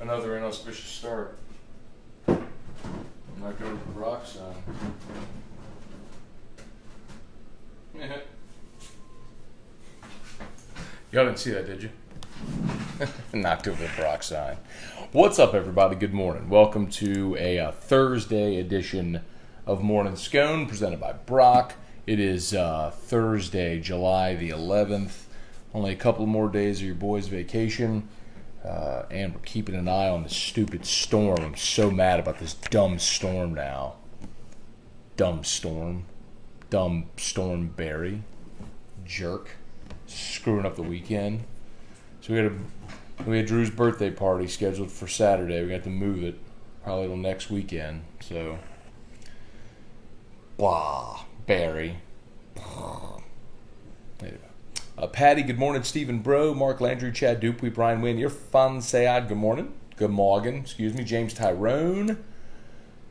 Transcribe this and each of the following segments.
Another inauspicious start. I'm not going to the rock sign. Y'all didn't see that, did you? Knocked over the Brock sign. What's up, everybody? Good morning. Welcome to a Thursday edition of Morning Scone, presented by Brock. It is Thursday, July the 11th. Only a couple more days of your boys' vacation. And we're keeping an eye on the stupid storm. I'm so mad about this dumb storm now. Dumb storm. Dumb storm Barry. Jerk. Screwing up the weekend. So we had Drew's birthday party scheduled for Saturday. We got to move it probably till next weekend. So, blah, Barry. Anyway. Patty, good morning. Stephen Bro, Mark Landry, Chad Dupuy, Brian Wynn, your fun Sayad, good morning. Good morning, excuse me. James Tyrone,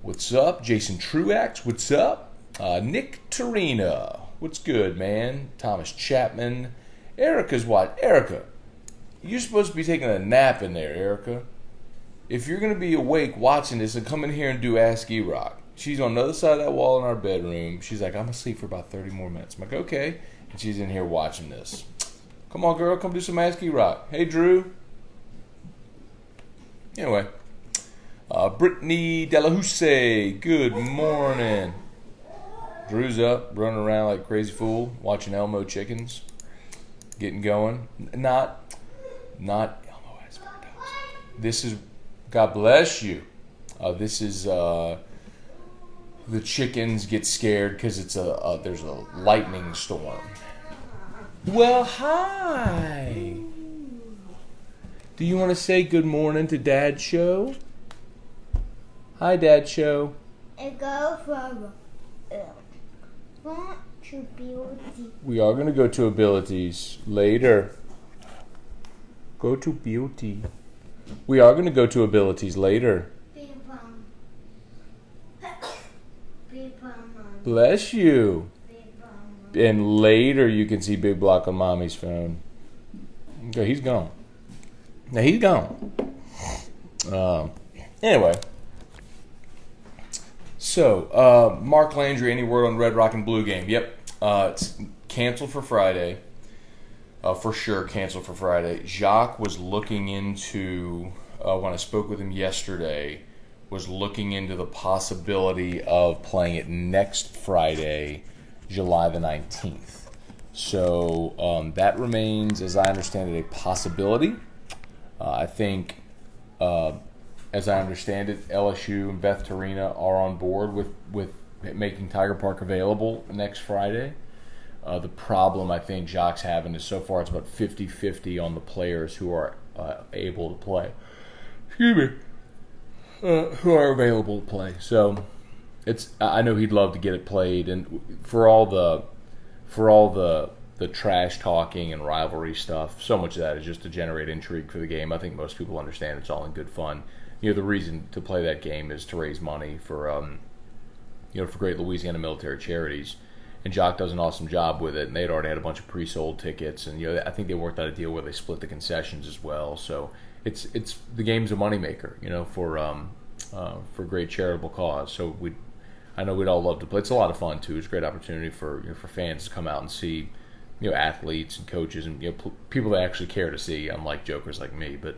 what's up? Jason Truax, what's up? Nick Tarina, what's good, man? Thomas Chapman. Erika's what? Erika, you're supposed to be taking a nap in there, Erika. If you're going to be awake watching this and come in here and do Ask E-Rock, she's on the other side of that wall in our bedroom. She's like, I'm going to sleep for about 30 more minutes. I'm like, okay. And she's in here watching this. Come on, girl. Come do some Ask E-Rock. Hey, Drew. Anyway. Brittany Delahousse. Good morning. Drew's up, running around like a crazy fool, watching Elmo chickens. Getting going. Not Elmo has bird dogs. This is, God bless you. This is, the chickens get scared because it's there's a lightning storm. Well, hi. Do you want to say good morning to Dad Show? Hi, Dad Show. It goes from want to beauty. We are going to go to abilities later. Go to beauty. We are going to go to abilities later. Bless you. And later you can see Big Block on Mommy's phone. Okay, he's gone. Now he's gone. Anyway. So, Mark Landry, any word on Red Rock and Blue game? Yep. It's canceled for Friday. For sure, canceled for Friday. Jacques was looking into, when I spoke with him yesterday, was looking into the possibility of playing it next Friday, July the 19th. So that remains, as I understand it, a possibility. I think, as I understand it, LSU and Beth Tarina are on board with making Tiger Park available next Friday. The problem I think Jacques having is so far it's about 50-50 on the players who are able to play. Excuse me. Who are available to play. So I know he'd love to get it played, and for all the trash talking and rivalry stuff, so much of that is just to generate intrigue for the game. I think most people understand it's all in good fun. You know, the reason to play that game is to raise money for for great Louisiana military charities. And Jacques does an awesome job with it, and they'd already had a bunch of pre-sold tickets, and I think they worked out a deal where they split the concessions as well. So it's the game's a moneymaker, for great charitable cause. So I know we'd all love to play. It's a lot of fun too. It's a great opportunity for for fans to come out and see athletes and coaches and people that actually care to see, unlike jokers like me. But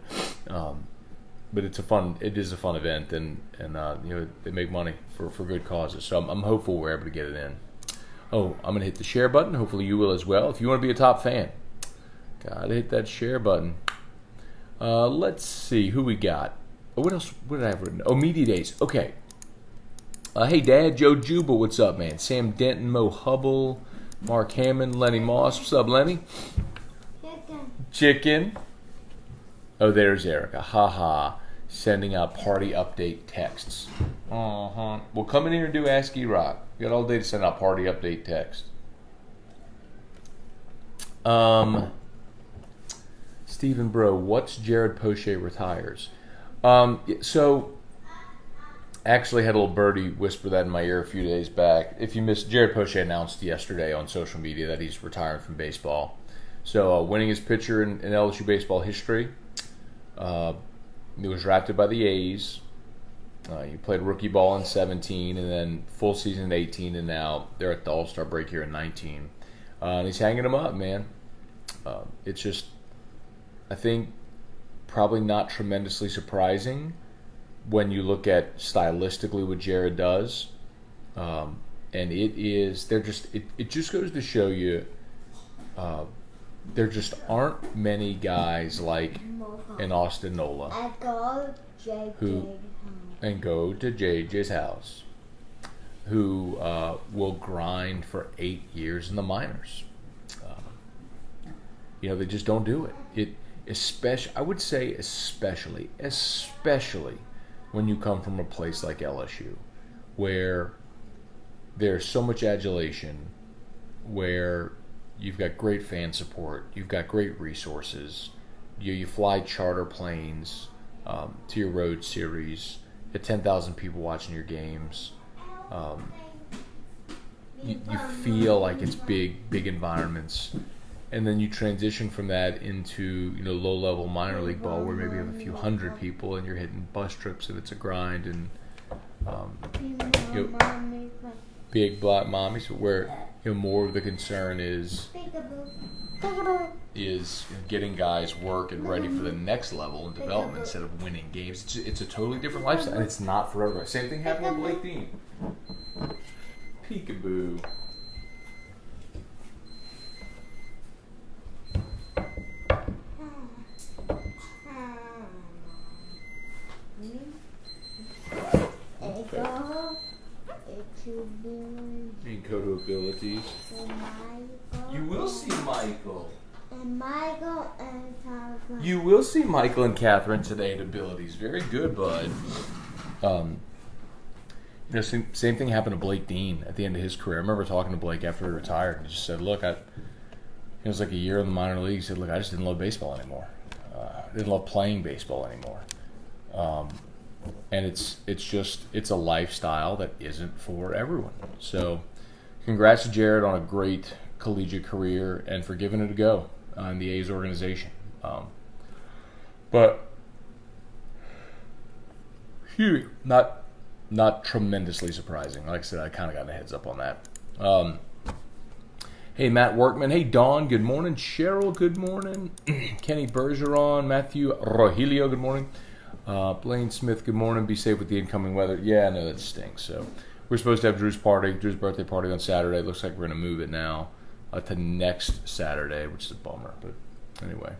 it is a fun event, and they make money for good causes. So I'm hopeful we're able to get it in. Oh, I'm gonna hit the share button. Hopefully you will as well. If you want to be a top fan, gotta hit that share button. Let's see who we got. What else? What did I have written? Oh, Media Days. Okay. Hey, Dad, Joe Juba, what's up, man? Sam Denton, Mo Hubble, Mark Hammond, Lenny Moss. What's up, Lenny? Chicken. Oh, there's Erika. Haha. Sending out party update texts. Well, come in here and do Ask E-Rock. You got all day to send out party update text. Stephen Bro, what's Jared Poche retires? So, actually had a little birdie whisper that in my ear a few days back. If you missed, Jared Poche announced yesterday on social media that he's retiring from baseball. So, winningest pitcher in LSU baseball history. He was drafted by the A's. He played rookie ball in 17, and then full season in 18, and now they're at the All-Star break here in 19. And he's hanging them up, man. It's just, I think, probably not tremendously surprising when you look at stylistically what Jared does. And it just goes to show you there just aren't many guys like an Austin Nola go to JJ's house who will grind for 8 years in the minors. They just don't do it. I would say especially when you come from a place like LSU, where there's so much adulation, where you've got great fan support, you've got great resources, you fly charter planes to your road series, get 10,000 people watching your games. You feel like it's big environments. And then you transition from that into low-level minor league ball, where maybe you have a few hundred people and you're hitting bus trips and it's a grind, and big black mommies, where more of the concern is getting guys work and ready for the next level in development instead of winning games. It's a totally different lifestyle, and it's not for everybody. Same thing happened with Blake Dean. Peekaboo. Encoder abilities. You will see Michael. And Michael and Catherine. You will see Michael and Catherine today at abilities. Very good, bud. Same thing happened to Blake Dean at the end of his career. I remember talking to Blake after he retired, and he just said, "Look, it was like a year in the minor league." He said, "Look, I just didn't love baseball anymore. I didn't love playing baseball anymore." And it's a lifestyle that isn't for everyone. So, congrats to Jared on a great collegiate career and for giving it a go in the A's organization. But not tremendously surprising. Like I said, I kind of got a heads up on that. Hey, Matt Workman. Hey, Dawn. Good morning. Cheryl. Good morning. Kenny Bergeron. Matthew Rogelio. Good morning. Blaine Smith, good morning. Be safe with the incoming weather. Yeah, I know that stinks. So we're supposed to have Drew's birthday party on Saturday. It looks like we're going to move it now to next Saturday, which is a bummer. But anyway.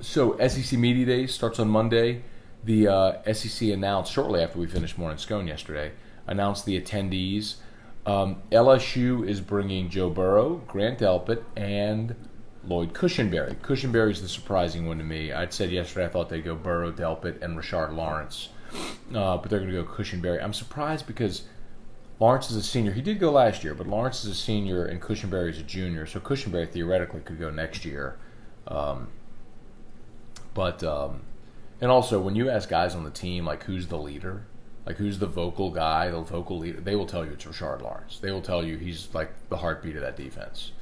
So SEC Media Day starts on Monday. The SEC announced, shortly after we finished Morning Scone yesterday, announced the attendees. LSU is bringing Joe Burrow, Grant Delpit, and Lloyd Cushenberry. Cushenberry's the surprising one to me. I'd said yesterday I thought they'd go Burrow, Delpit, and Rashard Lawrence. But they're going to go Cushenberry. I'm surprised because Lawrence is a senior. He did go last year, but Lawrence is a senior and Cushenberry is a junior. So Cushenberry theoretically could go next year. And also, when you ask guys on the team, like, who's the leader, like, who's the vocal guy, the vocal leader, they will tell you it's Rashard Lawrence. They will tell you he's, like, the heartbeat of that defense.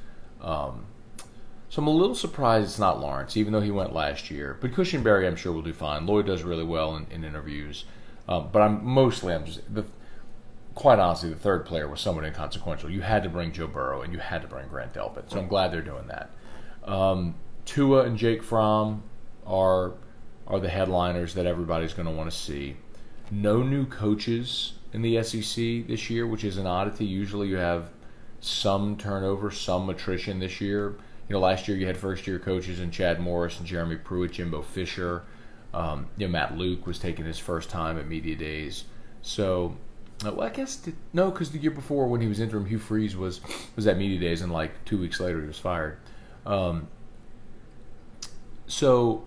So I'm a little surprised it's not Lawrence, even though he went last year. But Cushenberry, I'm sure, will do fine. Lloyd does really well in interviews. But quite honestly, the third player was somewhat inconsequential. You had to bring Joe Burrow, and you had to bring Grant Delpit. So I'm glad they're doing that. Tua and Jake Fromm are the headliners that everybody's going to want to see. No new coaches in the SEC this year, which is an oddity. Usually you have some turnover, some attrition this year. Last year you had first-year coaches in Chad Morris and Jeremy Pruitt, Jimbo Fisher. Matt Luke was taking his first time at Media Days. So, I guess, because the year before when he was interim, Hugh Freeze was at Media Days, and like 2 weeks later he was fired. So,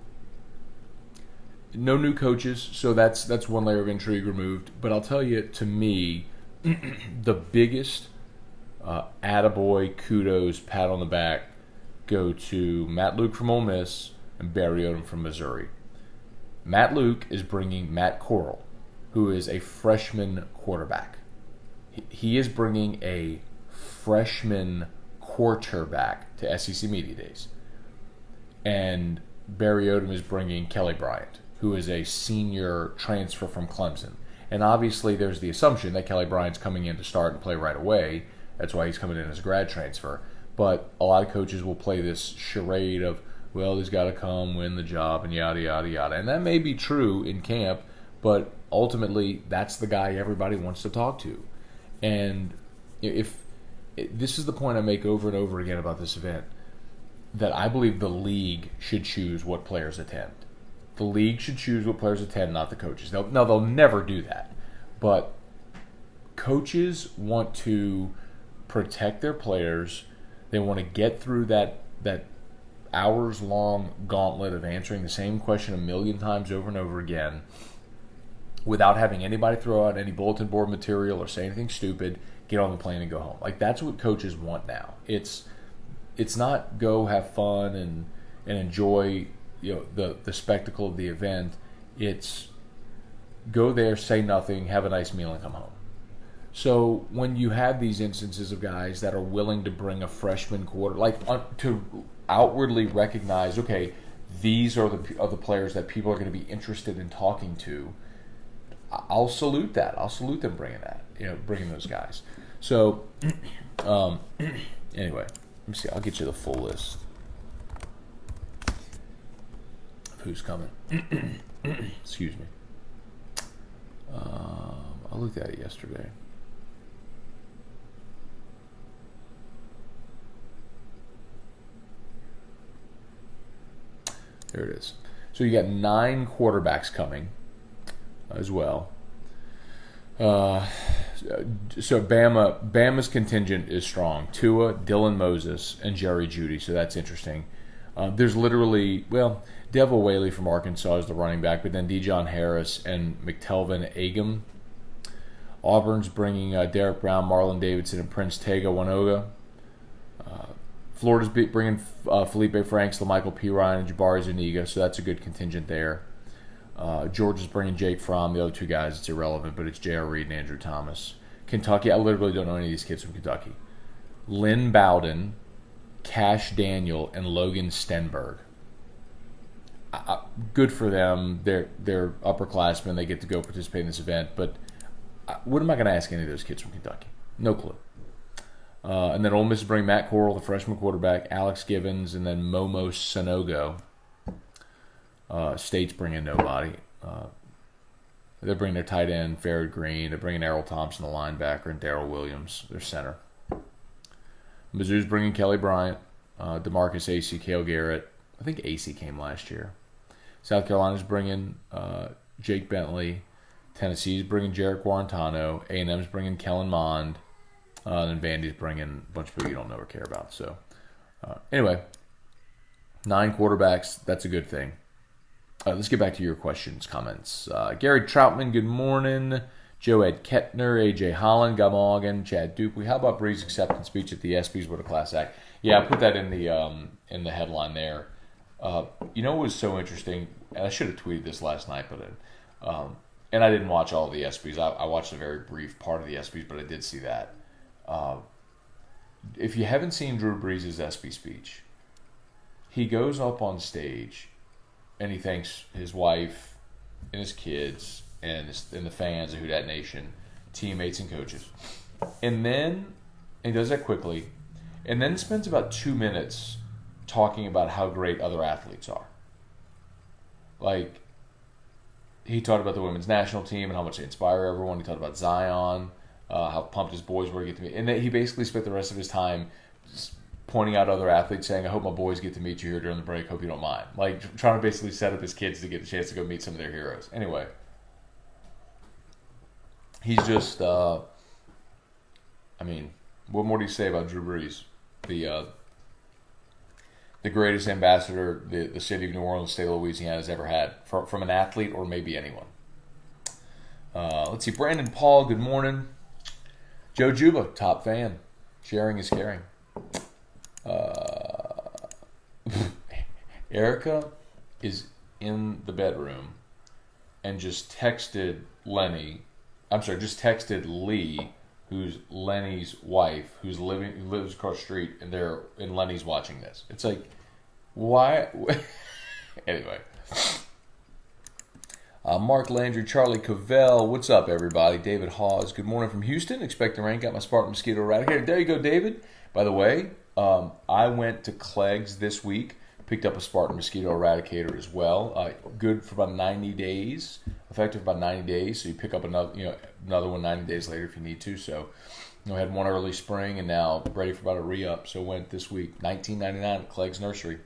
no new coaches, so that's one layer of intrigue removed. But I'll tell you, to me, the biggest attaboy, kudos, pat on the back, go to Matt Luke from Ole Miss and Barry Odom from Missouri. Matt Luke is bringing Matt Corral, who is a freshman quarterback. He is bringing a freshman quarterback to SEC Media Days. And Barry Odom is bringing Kelly Bryant, who is a senior transfer from Clemson. And obviously there's the assumption that Kelly Bryant's coming in to start and play right away. That's why he's coming in as a grad transfer. But a lot of coaches will play this charade of, well, he's got to come win the job and yada, yada, yada. And that may be true in camp, but ultimately that's the guy everybody wants to talk to. And this is the point I make over and over again about this event, that I believe the league should choose what players attend. The league should choose what players attend, not the coaches. They'll never do that. But coaches want to protect their players. They want to get through that hours-long gauntlet of answering the same question a million times over and over again without having anybody throw out any bulletin board material or say anything stupid, get on the plane and go home. Like, that's what coaches want now. It's not go have fun and enjoy the spectacle of the event. It's go there, say nothing, have a nice meal, and come home. So when you have these instances of guys that are willing to bring a freshman to outwardly recognize, okay, these are the players that people are going to be interested in talking to, I'll salute that. I'll salute them bringing those guys. So anyway, let me see. I'll get you the full list of who's coming. Excuse me. I looked at it yesterday. There it is. So you got 9 quarterbacks coming as well. So Bama's contingent is strong. Tua, Dylan Moses, and Jerry Jeudy. So that's interesting. There's literally, Devil Whaley from Arkansas is the running back, but then Dejon Harris and McTelvin Agam. Auburn's bringing Derek Brown, Marlon Davidson, and Prince Tega Wanoga. Florida's bringing Felipe Franks, LaMichael Pirine, and Jabari Zuniga, so that's a good contingent there. Georgia's bringing Jake Fromm. The other 2 guys, it's irrelevant, but it's J.R. Reed and Andrew Thomas. Kentucky, I literally don't know any of these kids from Kentucky. Lynn Bowden, Cash Daniel, and Logan Stenberg. Good for them. They're upperclassmen. They get to go participate in this event, but what am I going to ask any of those kids from Kentucky? No clue. And then Ole Miss is bringing Matt Corral, the freshman quarterback, Alex Givens, and then Momo Sanogo. State's bringing nobody. They're bringing their tight end, Farrad Green. They're bringing Errol Thompson, the linebacker, and Darrell Williams, their center. Mizzou's bringing Kelly Bryant, DeMarcus AC, Cale Garrett. I think AC came last year. South Carolina's bringing Jake Bentley. Tennessee's bringing Jarek Guarantano. A&M's bringing Kellen Mond. And Vandy's bringing a bunch of people you don't know or care about. So, anyway, 9 quarterbacks. That's a good thing. Let's get back to your questions, comments. Gary Troutman, good morning. Joed Kettner, AJ Holland, Guy Morgan, Chad Dupuy. How about Brees' acceptance speech at the ESPYs? What a class act. Yeah, I put that in the headline there. You know what was so interesting? And I should have tweeted this last night, but and I didn't watch all of the ESPYs. I watched a very brief part of the ESPYs, but I did see that. If you haven't seen Drew Brees' ESPY speech, he goes up on stage and he thanks his wife and his kids and the fans of Who Dat Nation, teammates and coaches. And then he does that quickly, and then spends about 2 minutes talking about how great other athletes are. Like, he talked about the women's national team and how much they inspire everyone. He talked about Zion, how pumped his boys were to get to meet. And then he basically spent the rest of his time pointing out other athletes, saying, I hope my boys get to meet you here during the break. Hope you don't mind. Like, trying to basically set up his kids to get a chance to go meet some of their heroes. Anyway, he's just, what more do you say about Drew Brees? The greatest ambassador the city of New Orleans, state of Louisiana has ever had from an athlete or maybe anyone. Let's see. Brandon Paul, good morning. Joe Juba, top fan. Sharing is caring. Erika is in the bedroom and just texted Lee, who's Lenny's wife, who lives across the street, and Lenny's watching this. It's like, why? Anyway. Mark Landry, Charlie Cavell, what's up, everybody? David Hawes, good morning from Houston. Expect the rain. Got my Spartan mosquito eradicator. There you go, David. By the way, I went to Clegg's this week. Picked up a Spartan mosquito eradicator as well. Good for about 90 days. Effective about 90 days. So you pick up another one 90 days later if you need to. So I had one early spring and now ready for about a re-up. So went this week, $19.99 at Clegg's Nursery.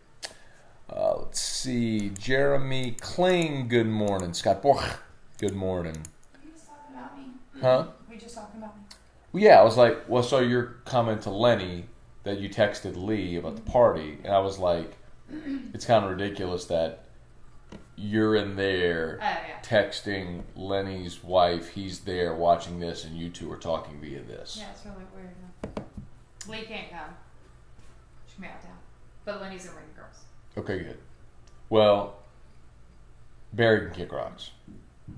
Let's see. Jeremy Kling, good morning. Scott Poche, good morning. Were you just talking about me? Huh? Were you just talking about me? Well, yeah, I was like, well, so your comment to Lenny that you texted Lee about the party, and I was like, it's kind of ridiculous that you're in there texting Lenny's wife, he's there watching this, and you two are talking via this. Yeah, it's really weird. Lee can't come. She's out of town. But Lenny's in Ring Girls. Okay, good. Well, Barry can kick rocks.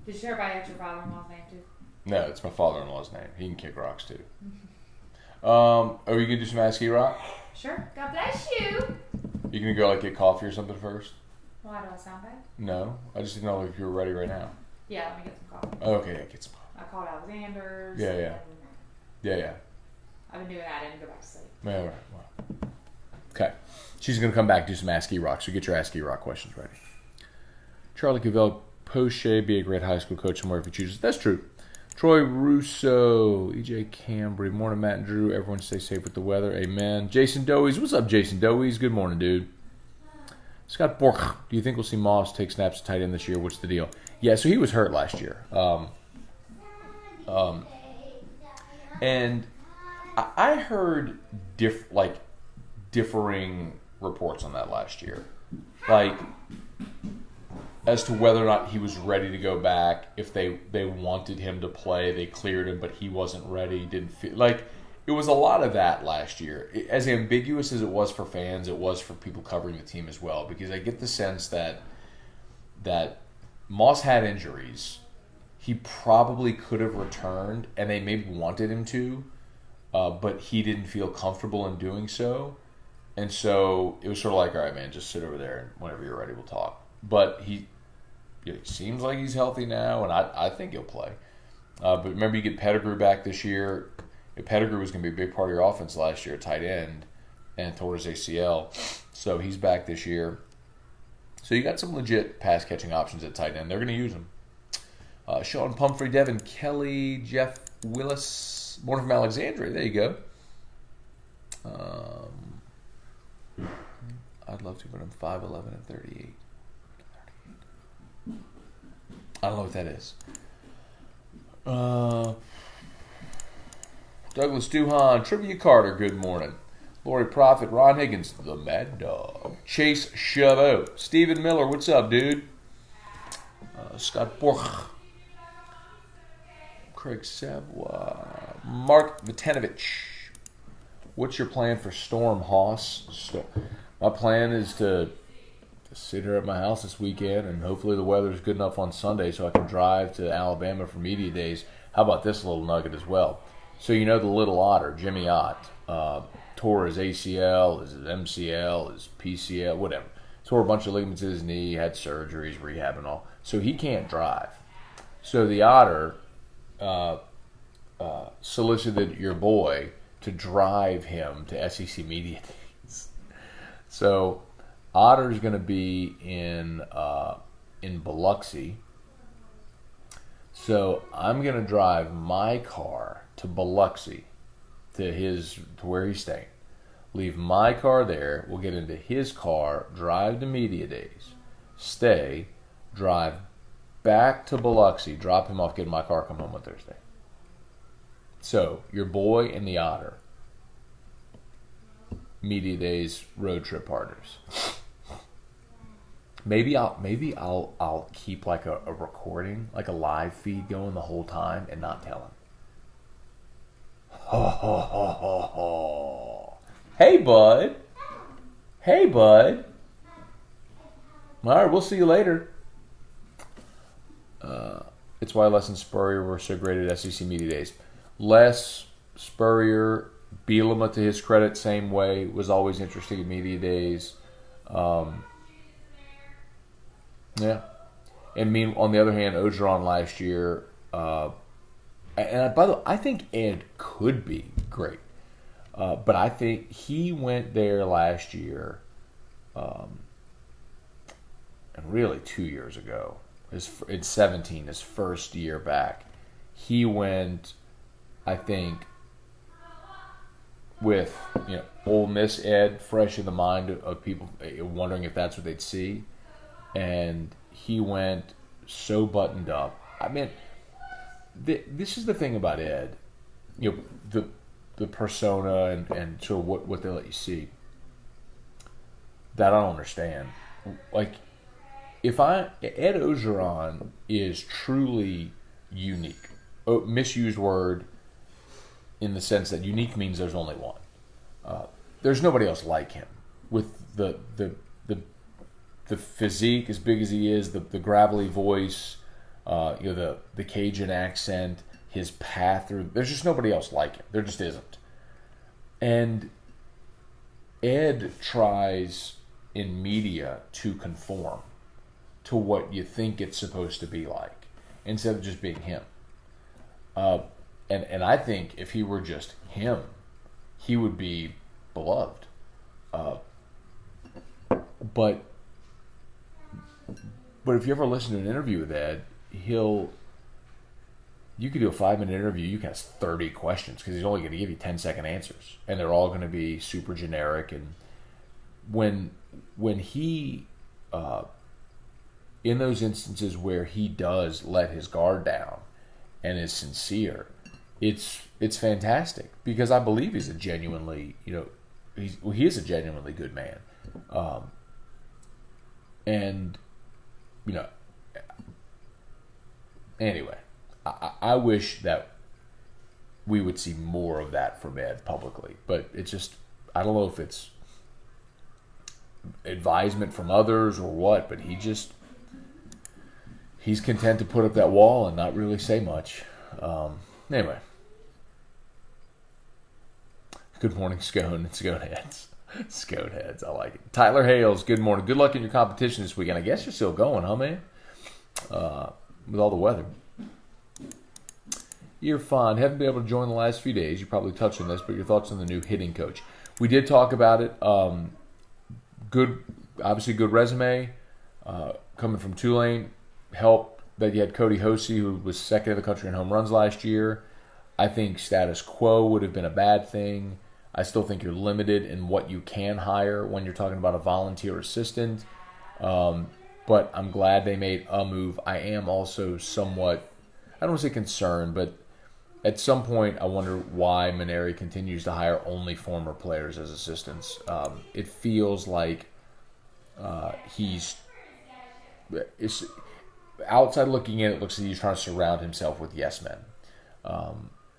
Did you hear about your father-in-law's name too? No, it's my father-in-law's name. He can kick rocks too. Are you gonna do some Ask E-Rock? Sure. God bless you. You gonna go get coffee or something first? Why do I sound bad? No, I just didn't know if you were ready right now. Yeah, let me get some coffee. Okay, yeah, get some coffee. I called Alexander's. Yeah. I've been doing that. I didn't go back to sleep. All right. Well. Okay. She's going to come back and do some Ask E-Rock, so get your Ask E-Rock questions ready. Charlie Cavell, Poche, be a great high school coach somewhere if he chooses. That's true. Troy Russo, EJ Cambry, morning Matt and Drew. Everyone stay safe with the weather. Amen. Jason Dowies, what's up, Jason Dowies? Good morning, dude. Scott Borch, do you think we'll see Moss take snaps at tight end this year? What's the deal? Yeah, so he was hurt last year. And I heard differing reports on that last year. As to whether or not he was ready to go back, if they wanted him to play, they cleared him, but he wasn't ready, didn't feel it was a lot of that last year. As ambiguous as it was for fans, it was for people covering the team as well, because I get the sense that Moss had injuries. He probably could have returned, and they maybe wanted him to, but he didn't feel comfortable in doing so. And so it was sort of like, all right, man, just sit over there, and whenever you're ready, we'll talk. But it seems like he's healthy now, and I think he'll play. But remember, you get Pettigrew back this year. Pettigrew was going to be a big part of your offense last year at tight end and tore his ACL. So he's back this year. So you got some legit pass-catching options at tight end. They're going to use them. Sean Pumphrey, Devin Kelly, Jeff Willis, morning from Alexandria. There you go. I'd love to, but I'm 5'11" and 38. I don't know what that is. Douglas Duhan, Trivia Carter, good morning. Lori Prophet, Ron Higgins, the Mad Dog. Chase Chavot, Stephen Miller, what's up, dude? Scott Borch, Craig Savoy, Mark Vitanovich. What's your plan for Storm Hoss? My plan is to sit here at my house this weekend, and hopefully the weather's good enough on Sunday so I can drive to Alabama for media days. How about this little nugget as well? So the little otter, Jimmy Ott, tore his ACL, his MCL, his PCL, whatever. Tore a bunch of ligaments in his knee, had surgeries, rehab and all. So he can't drive. So the otter solicited your boy to drive him to SEC media days. So Otter's going to be in Biloxi. So I'm going to drive my car to Biloxi, to where he's staying. Leave my car there. We'll get into his car, drive to media days, stay, drive back to Biloxi, drop him off, get in my car, come home on Thursday. So your boy and the otter, media days, road trip partners. Maybe I'll keep a recording, a live feed going the whole time and not tell him. Ho, ho, ho, ho, ho. Hey, bud. Hey, bud. All right, we'll see you later. It's why Les and Spurrier were so great at SEC Media Days. Les, Spurrier, Bielema, to his credit, same way, was always interesting at Media Days. Yeah. And on the other hand, Ogeron last year, and by the way, I think Ed could be great. But I think he went there last year, and really 2 years ago, in 17, his first year back. He went, I think, with Ole Miss Ed fresh in the mind of people wondering if that's what they'd see. And he went so buttoned up. I mean, this is the thing about Ed, the persona and sort of what they let you see that I don't understand. Like, Ed Ogeron is truly unique. Misused word in the sense that unique means there's only one. There's nobody else like him with the physique as big as he is, the gravelly voice, the Cajun accent, his path through. There's just nobody else like him. There just isn't. And Ed tries in media to conform to what you think it's supposed to be like, instead of just being him. And I think if he were just him, he would be beloved. But if you ever listen to an interview with Ed, you could do a 5-minute interview, you can ask 30 questions because he's only going to give you 10-second answers, and they're all going to be super generic. And when he in those instances where he does let his guard down and is sincere, it's fantastic, because I believe he's a genuinely he is a genuinely good man. Anyway, I wish that we would see more of that from Ed publicly, but it's just, I don't know if it's advisement from others or what, but he's content to put up that wall and not really say much. Anyway. Good morning, Scone and Scone Heads. Scone Heads, I like it. Tyler Hales, good morning. Good luck in your competition this weekend. I guess you're still going, huh, man? With all the weather. You're fine. Haven't been able to join the last few days. You probably touched on this, but your thoughts on the new hitting coach. We did talk about it. Obviously good resume. Coming from Tulane. Helped that you had Cody Hosey, who was second in the country in home runs last year. I think status quo would have been a bad thing. I still think you're limited in what you can hire when you're talking about a volunteer assistant. But I'm glad they made a move. I am also somewhat, I don't want to say concerned, but at some point I wonder why Maneri continues to hire only former players as assistants. It feels like it's outside looking in, it looks like he's trying to surround himself with yes men.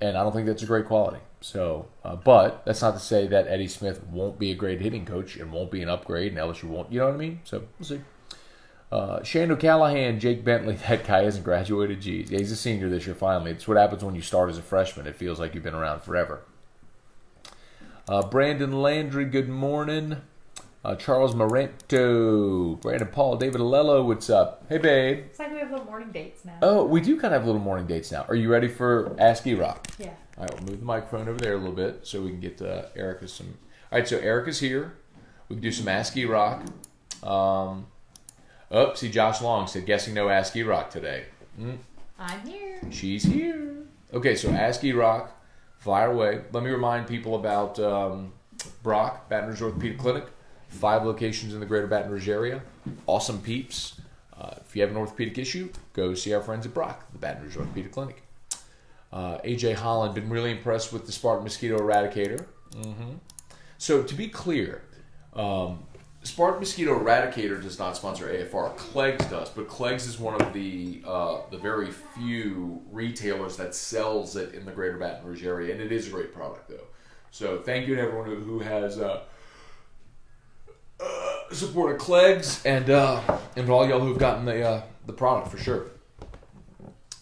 And I don't think that's a great quality. So, but that's not to say that Eddie Smith won't be a great hitting coach and won't be an upgrade, and LSU won't. You know what I mean? So we'll see. Shane O'Callahan, Jake Bentley, that guy hasn't graduated. Geez, yeah, he's a senior this year finally. It's what happens when you start as a freshman. It feels like you've been around forever. Brandon Landry, good morning. Charles Marento, Brandon Paul, David Alello, what's up? Hey, babe. It's like we have little morning dates now. Oh, we do kind of have little morning dates now. Are you ready for Ask E-Rock? Yeah. All right, we'll move the microphone over there a little bit so we can get Erika some. All right, so Erika's here. We can do some Ask E-Rock. See, Josh Long said, guessing no Ask E-Rock today. I'm here. She's here. Okay, so Ask E-Rock, fire away. Let me remind people about Brock, Baton Rouge Orthopedic Clinic. 5 locations in the greater Baton Rouge area. Awesome peeps. If you have an orthopedic issue, go see our friends at Brock, the Baton Rouge Orthopedic Clinic. AJ Holland, been really impressed with the Spartan Mosquito Eradicator. So to be clear, Spartan Mosquito Eradicator does not sponsor AFR. Clegs does, but Clegs is one of the very few retailers that sells it in the greater Baton Rouge area, and it is a great product, though. So thank you to everyone who has supported Clegs and to all y'all who've gotten the product for sure.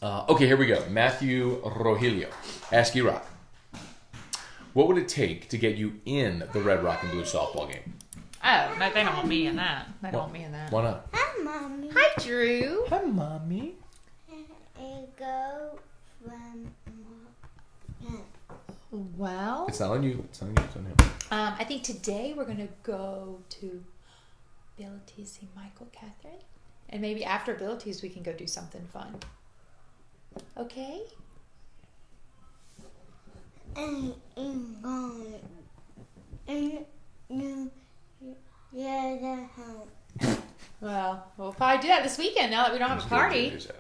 Okay, here we go. Matthew Rogelio, Ask E-Rock. What would it take to get you in the Red Rock and Blue softball game? Oh, no, they don't want me in that. They don't want me in that. Why not? Mommy. Hi, Drew. Hi, Mommy. And go from Well, It's not on you. It's on you. It's on him. I think today we're going to go to Abilities, see Michael, Catherine. And maybe after Abilities, we can go do something fun. Okay? and gone. And yeah, the house. Well, we'll probably do that this weekend now that we don't have a party. Let's go to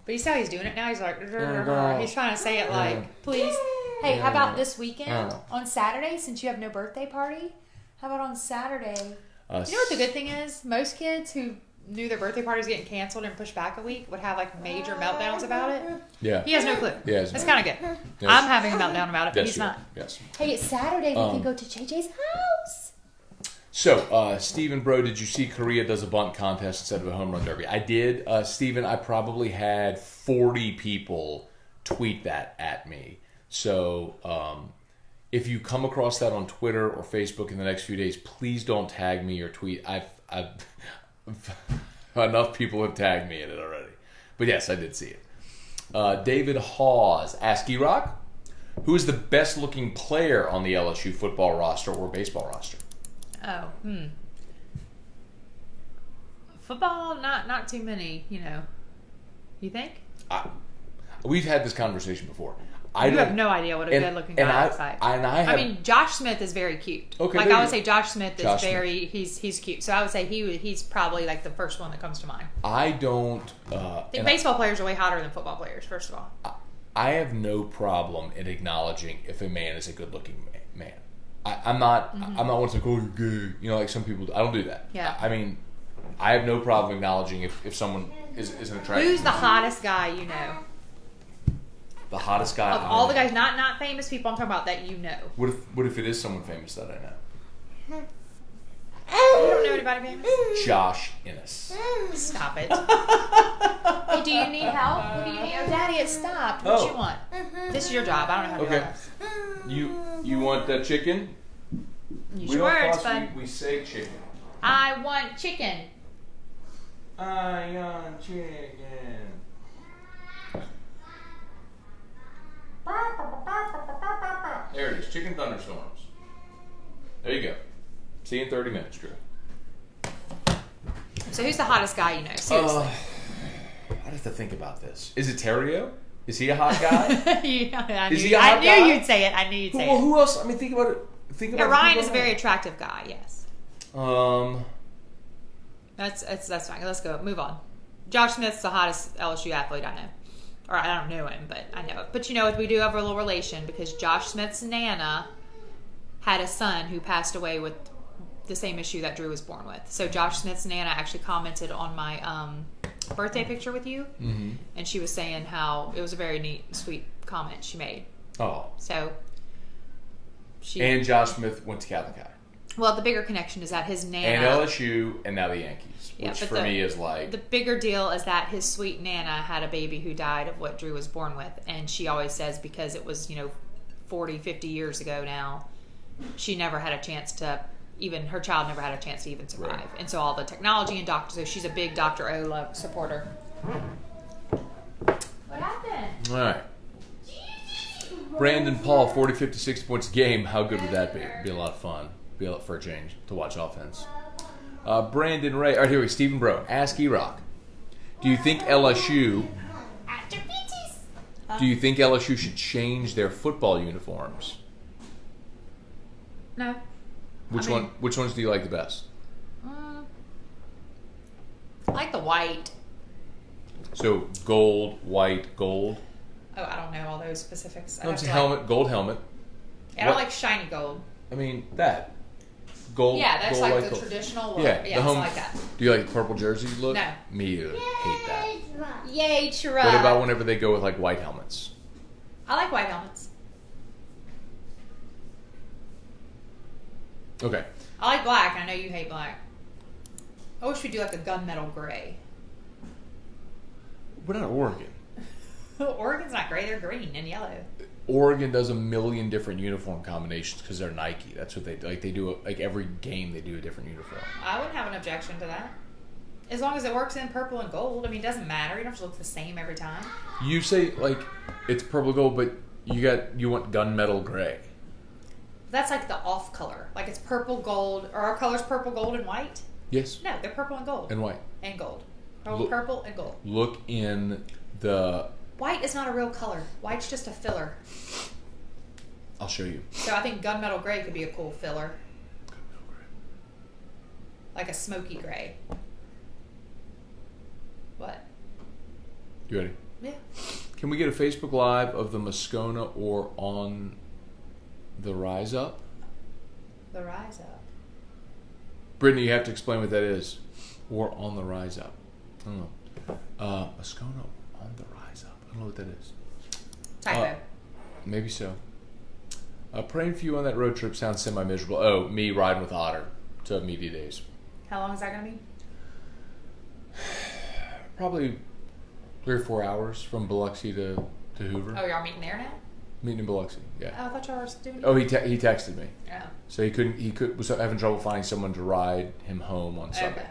But you see how he's doing it now? He's like, no. he's trying to say it like, please. Hey, how about this weekend Oh. on Saturday, since you have no birthday party? How about on Saturday? You know his what the good thing is? Most kids who knew their birthday party was getting canceled and pushed back a week would have like major meltdowns about it. Yeah. He has no clue. Yeah, That's kind of good. Yes. I'm having a meltdown about it, but Yes, he's you are. not. Yes. Hey, it's Saturday. We can go to JJ's house. So, Stephen, bro, did you see Korea does a bunt contest instead of a home run derby? I did. Stephen, I probably had 40 people tweet that at me. So, if you come across that on Twitter or Facebook in the next few days, please don't tag me or tweet. I've enough people have tagged me in it already. But yes, I did see it. David Hawes, ask E-Rock, who is the best looking player on the LSU football roster or baseball roster? Oh, Football, not too many, you know. You think? We've had this conversation before. You have no idea what a good-looking guy looks like. I mean, Josh Smith is very cute. Okay, like there I you would go. say, Josh Smith is Josh he's cute. So I would say he's probably like the first one that comes to mind. I don't. I think baseball players are way hotter than football players. First of all, I have no problem in acknowledging if a man is a good-looking man. I'm not. I'm not one to say, "Oh, you're gay." You know, like some people do. I don't do that. Yeah. I mean, I have no problem acknowledging if someone is an attractive. who's the hottest guy you know The hottest guy of all the guys? Not famous people. I'm talking about that you know. What if it is someone famous that I know? You don't know anybody famous? Josh Innes. Stop it. Hey, do you need help? What do you need? Oh, Daddy, it stopped. What Oh. you want? This is your job. I don't know how to do Okay. this. You want that chicken? Use We your don't words, fuss, bud. we say chicken. I want chicken. I want chicken. There it is. Chicken thunderstorms. There you go. See you in 30 minutes, Drew. So who's the hottest guy you know? Seriously. I'd have to think about this. Is it Terrio? Is he a hot guy? I Is knew, he a hot I guy? knew you'd say it. I knew you'd say Well, it. who else? I mean, think about it. Think about Yeah, the Ryan people is a I very know. attractive guy. Yes. That's fine. Let's go. Move on. Josh Smith's the hottest LSU athlete I know. Or I don't know him, but I know it. But you know, we do have a little relation because Josh Smith's Nana had a son who passed away with the same issue that Drew was born with. So Josh Smith's Nana actually commented on my birthday picture with you, and she was saying how it was a very neat, sweet comment she made. Oh. So she And Josh Smith went to Catholic High. well, the bigger connection is that his Nana And LSU, and now the Yankees. Yeah, Which but for me is like... the bigger deal is that his sweet Nana had a baby who died of what Drew was born with, and she always says because it was 40, 50 years ago now, she never had a chance to even her child never had a chance to even survive. Right. And so all the technology and doctors, so she's a big Dr. O love supporter. What happened? All right. Brandon Paul, 40, 50, 60 points a game. How good would that be? It'd be a lot of fun. Be a lot for a change to watch offense. Brandon Ray. All right, here we go. Stephen Bro. Ask E-Rock. Do you think LSU... Do you think LSU should change their football uniforms? No. Which ones do you like the best? I like the white. So gold, white, gold. Oh, I don't know all those specifics. No, it's a helmet, gold helmet. I don't What- like shiny gold. I mean that. Gold. Yeah, that's gold, like white, the gold. traditional look. Yeah, Yeah, the home. I like that. Do you like the purple jersey look? No. Me either. Hate that. Yay, Chira. What about whenever they go with like white helmets? I like white helmets. Okay. I like black, and I know you hate black. I wish we'd do like a gunmetal gray. We're not Oregon. Oregon's not gray; they're green and yellow. Oregon does a million different uniform combinations because they're Nike. That's what they like. They do like every game they do a different uniform. I wouldn't have an objection to that. As long as it works in purple and gold. I mean, it doesn't matter. You don't have to look the same every time. You say like it's purple gold, but you want gunmetal gray. That's like the off color. Like it's purple, gold. Are our colors purple, gold, and white? Yes. No, they're purple and gold. And white. And gold. Look- Purple and gold. Look in the. White is not a real color. White's just a filler. I'll show you. So I think gunmetal gray could be a cool filler. Like a smoky gray. What? You ready? Yeah. Can we get a Facebook Live of the Moscona or on the Rise Up? The Rise Up. Brittany, you have to explain what that is. Or on the Rise Up. I don't know. Moscona on the Rise Up. I don't know what that is. Typo. Maybe so. Praying for you on that road trip sounds semi-miserable. Oh, me riding with Otter to Media Days. How long is that going to be? Probably 3 or 4 hours from Biloxi to Hoover. Oh, y'all meeting there now? Meeting in Biloxi, yeah. Oh, I thought y'all were doing. Oh, he texted me. Yeah. So he was having trouble finding someone to ride him home on Sunday.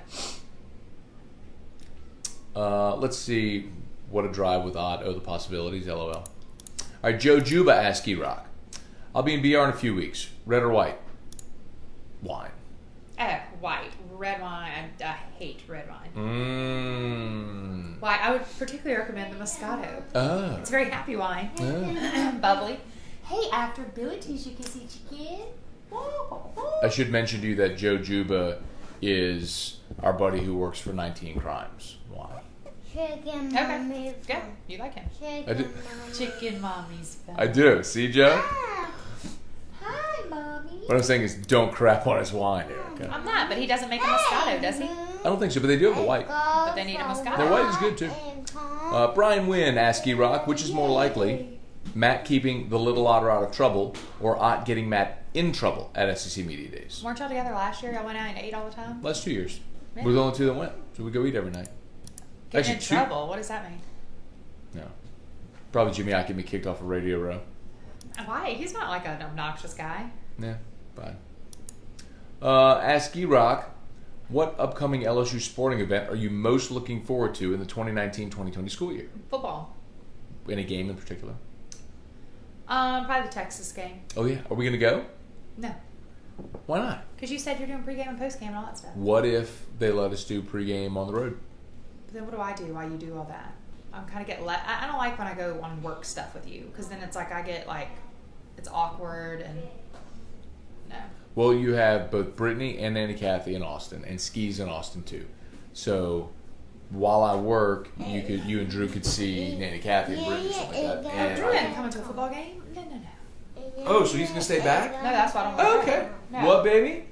Okay. Let's see what a drive with Odd. Oh, the possibilities. LOL. All right, Joe Juba asks E-Rock. I'll be in BR in a few weeks. Red or white? Wine. Oh, white. Red wine. I hate red wine. Why? I would particularly recommend the Moscato. Oh. It's a very happy wine. Oh. Bubbly. Hey, after abilities, you can see chicken. I should mention to you that Joe Juba is our buddy who works for 19 Crimes. Why? Chicken Okay. mommy. Good. You like him. I do. Chicken mommy. Chicken mommy's fun. I do. See, Joe? Ah. Hi, mommy. What I'm saying is don't crap on his wine, Erika. I'm not, but he doesn't make a Moscato, does he? I don't think so, but they do have a white. But they need a Moscato. Their white is good, too. Brian Wynn asks E-Rock, which is more likely, Matt keeping the little otter out of trouble or Ott getting Matt in trouble at SEC Media Days? Weren't y'all together last year? Y'all went out and ate all the time? Last 2 years. Yeah. We're the only two that went, so we go eat every night. Getting in Actually, trouble? What does that mean? No. Probably Jimmy Ott get me kicked off of Radio Row. Why? He's not like an obnoxious guy. Yeah, fine. Ask E-Rock, what upcoming LSU sporting event are you most looking forward to in the 2019-2020 school year? Football. Any game in particular? Probably the Texas game. Oh, yeah. Are we going to go? No. Why not? Because you said you're doing pregame and postgame and all that stuff. What if they let us do pregame on the road? But then what do I do while you do all that? I'm kind of get I don't like when I go on work stuff with you because then it's like I get like it's awkward and no. Well, you have both Brittany and Nanny Kathy in Austin, and Ski's in Austin too. So while I work, you and Drew could see Nanny Kathy and Brittany or something like that. And Drew didn't come to a football game. No. oh, so he's gonna stay back? No, that's why I don't. Oh, want to okay. go. No. What, baby?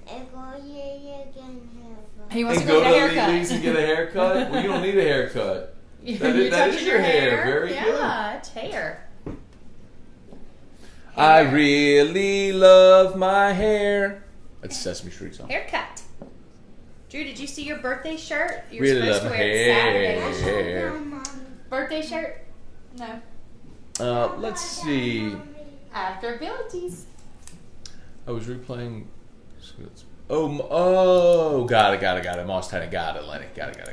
He wants And to go go get to a haircut. Lee's and get a haircut? Well, you don't need a haircut. You That is touching your hair. Very yeah, good. Yeah, it's hair. I really love my hair. That's a Sesame Street song. Haircut. Drew, did you see your birthday shirt? You were Really supposed love to wear it hair. Saturday. Birthday shirt? No. Let's see. After abilities. I was replaying. Oh, got it. Moss Titan, got it, Lenny. Got it.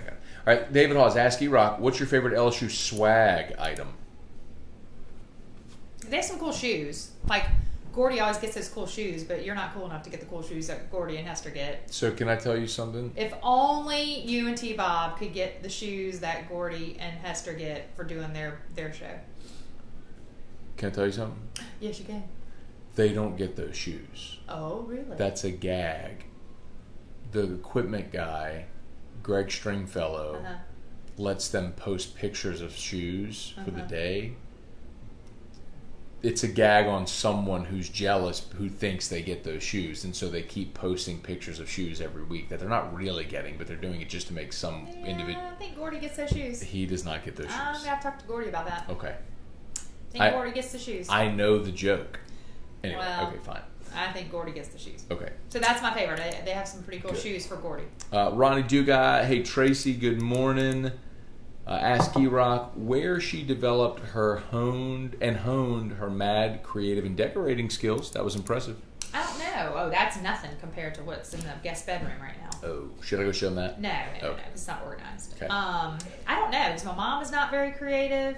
All right, David Hawes, ask E-Rock, what's your favorite LSU swag item? They have some cool shoes. Like, Gordy always gets those cool shoes, but you're not cool enough to get the cool shoes that Gordy and Hester get. So can I tell you something? If only you and T-Bob could get the shoes that Gordy and Hester get for doing their show. Can I tell you something? Yes, you can. They don't get those shoes. Oh, really? That's a gag. The equipment guy, Greg Stringfellow, Uh-huh. lets them post pictures of shoes for the Uh-huh. day. It's a gag on someone who's jealous, who thinks they get those shoes, and so they keep posting pictures of shoes every week that they're not really getting, but they're doing it just to make some individual. I think Gordy gets those shoes. He does not get those shoes. I'm going to have to talk to Gordy about that. Okay. I think Gordy gets the shoes. I know the joke. Anyway, Well, okay, fine. I think Gordy gets the shoes. Okay. So that's my favorite. They have some pretty cool Good. shoes for Gordy. Ronnie Dugas, hey Tracy, good morning. Ask E-Rock where she developed her honed her mad creative and decorating skills. That was impressive. I don't know. oh, that's nothing compared to what's in the guest bedroom right now. Oh, should I go show them that? No, Okay. it's not organized. Okay. I don't know, because my mom is not very creative.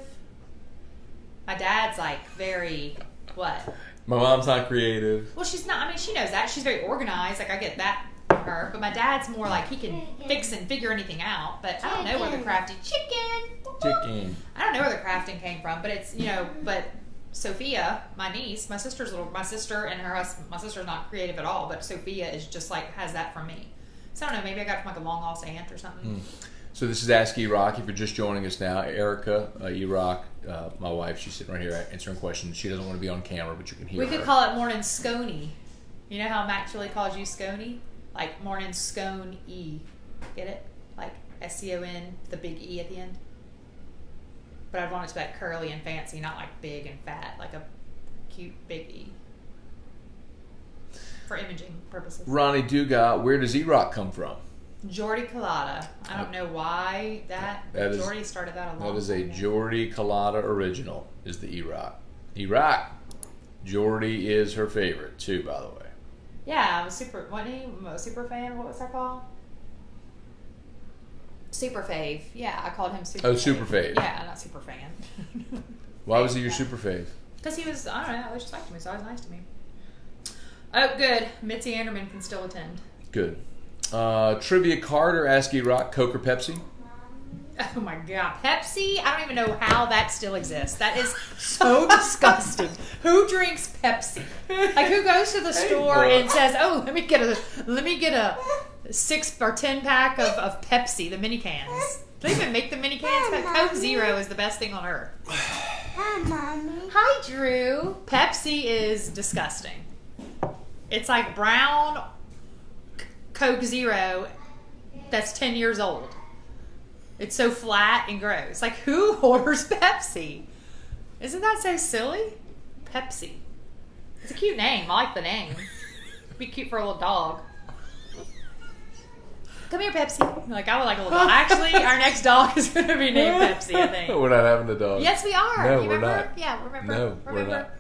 My dad's like very, what? My mom's not creative. Well, she's not, I mean, she knows that. She's very organized. Like, I get that from her. But my dad's more like, he can fix and figure anything out. But I don't know where the crafting, Chicken. I don't know where the crafting came from. But it's, but Sophia, my niece, my sister and her husband, my sister's not creative at all. But Sophia is just like, has that from me. So I don't know, maybe I got it from like a long lost aunt or something. So this is Ask E-Rock. If you're just joining us now, Erika, E-Rock, my wife, she's sitting right here answering questions. She doesn't want to be on camera, but you can hear We her. could call it Morning Scone. You know how Max really calls you Scone? Like Morning Scone E. Get it? Like S-C-O-N, the big E at the end. But I'd want it to be like curly and fancy, not like big and fat, like a cute big E. For imaging purposes. Ronnie Dugas, where does E-Rock come from? Jordy Colada. I don't know why Jordy started that a long That is a time ago. Jordy Colada original, is the E-Rock. E-Rock. Jordy is her favorite, too, by the way. Yeah, I'm a super, wasn't he? I'm a super fan. What was that called? Super fave. Yeah, I called him super Oh, fave. super fave. Yeah, not super fan. Why was he your super fave? Because he was, I don't know, I always liked him. He's always nice to me. Oh, good. Mitzi Anderman can still attend. Good. Trivia Carter, Ask E-Rock, Coke or Pepsi? Oh my God. Pepsi? I don't even know how that still exists. That is so disgusting. Who drinks Pepsi? Like, who goes to the store and says, oh, let me get a 6 or 10 pack of Pepsi, the mini cans. Do they even make the mini cans? Coke Zero is the best thing on earth. Hi, Mommy. Hi, Drew. Pepsi is disgusting. It's like brown Coke Zero that's 10 years old. It's so flat and gross. Like, who orders Pepsi? Isn't that so silly? Pepsi. It's a cute name. I like the name. It'd be cute for a little dog. Come here, Pepsi. Like, I would like a little dog. Actually, our next dog is going to be named Pepsi, I think. We're not having a dog. Yes, we are. No, You we're remember? not. Yeah, remember. No, we're remember? not.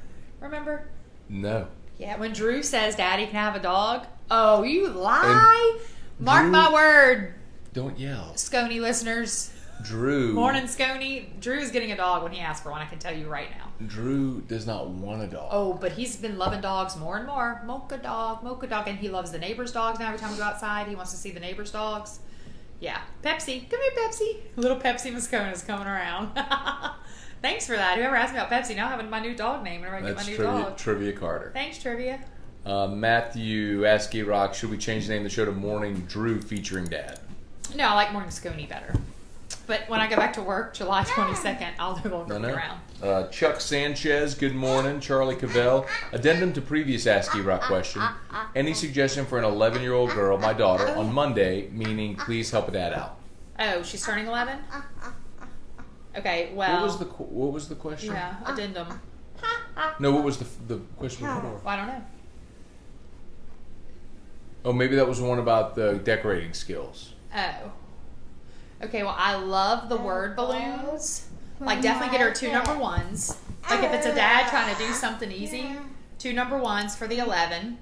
Remember? No. Yeah, when Drew says Daddy can have a dog, oh, you lie. Mark Drew- my word, Don't yell. Scone listeners. Drew. Morning, Scone. Drew's getting a dog when he asks for one, I can tell you right now. Drew does not want a dog. Oh, but he's been loving dogs more and more. Mocha dog, and he loves the neighbor's dogs now. Every time we go outside, he wants to see the neighbor's dogs. Yeah. Pepsi. Come here, Pepsi. Little Pepsi Moscone is coming around. Thanks for that. Whoever asked me about Pepsi, now having my new dog name whenever I get That's my new trivia, dog. Trivia Carter. Thanks, Trivia. Matthew, Ask E-Rock, should we change the name of the show to Morning Drew featuring Dad? No, I like Morning Scone better. But when I go back to work, July 22nd, I'll no longer be around. Chuck Sanchez, good morning. Charlie Cavell, addendum to previous Ask E-Rock question. Any suggestion for an 11-year-old girl, my daughter, on Monday, meaning please help a dad out? Oh, she's turning 11? Okay, well. What was the question? Yeah, addendum. No, what was the question before? Well, I don't know. Oh, maybe that was the one about the decorating skills. Oh. Okay, well, I love the word balloons. Like, definitely get her 2 number 1s. Like, if it's a dad trying to do something easy, 2 number 1s for the 11.